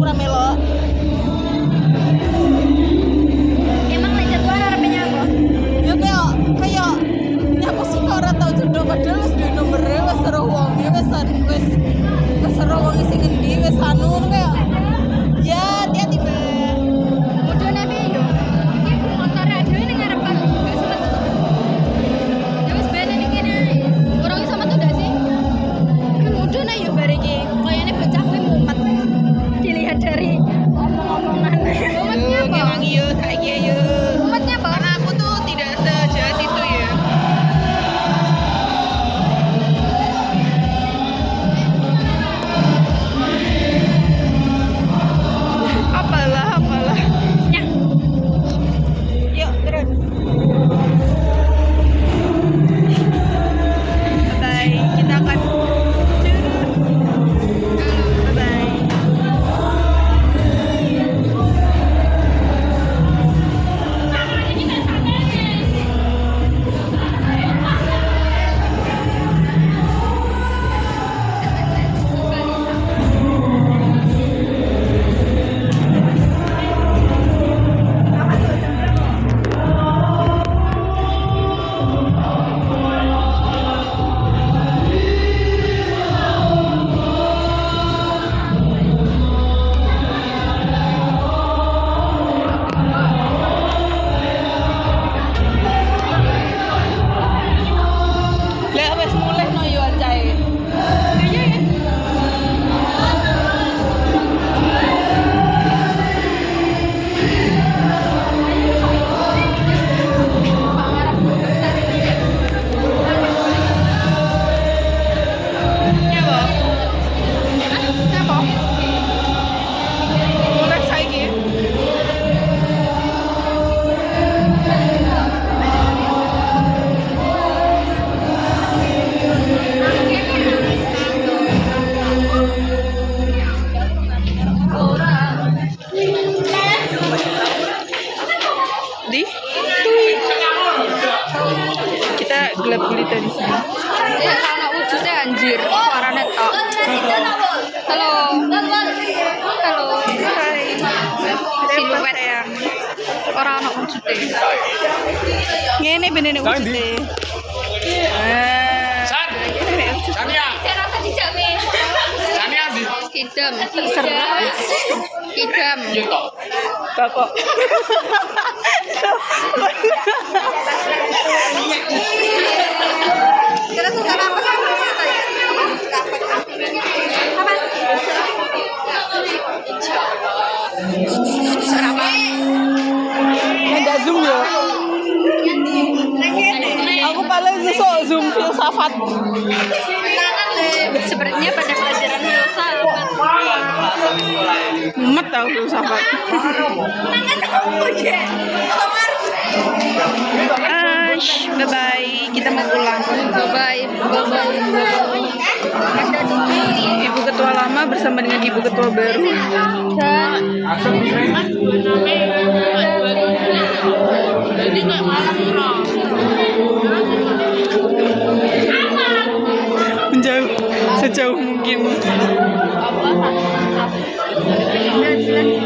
ora melok. Emang lek jadwal arepnya apa? Ya kayak nyapa sih kok ora tau jodoh padahal wis duwe nomere wis karo wong ya wis karo wong sing ngendi wis anu kayak ya hati-hati Mbak. Mudune piye yo? Iki motor dhewe ning ngarep kan gak sempet. Ya wis bene ning kene ae. Orang iso metu gak sih? Kan mudune yo bare iki. Kayane bocah kuwi mumet. Dilihat dari omong-omongan. Mumetnya apa? Memang iya saiki ya. Mumetnya apa? Karena aku tuh tidak sejahat itu ya. Apalah. Nyah. Yuk terus. Bye. Kita akan bye. Lek wis mulih no yo ancae. Nyapa? Apa? Mulih saiki. Di kita gelap gulita di sini. Ya kalau wujudnya anjir, suaranya tok. Halo. Halo. Hai. Siluet. Sayang. Ora ono wujudnya. Ngene benene wujude. San. Sania. Saya rasa dijame. Sania di. Kidam. Serem. Kidam. Bapak. Kita suka apa kan? Enggak zoom ya. Aku paling sok zoom filsafat. Sepertinya pada pelajaran filsafat. Mumet tau filsafat. Bye bye. Kita mau pulang. Bye bye. Ibu ketua lama bersama dengan ibu ketua baru. Dan Jadi kayak malam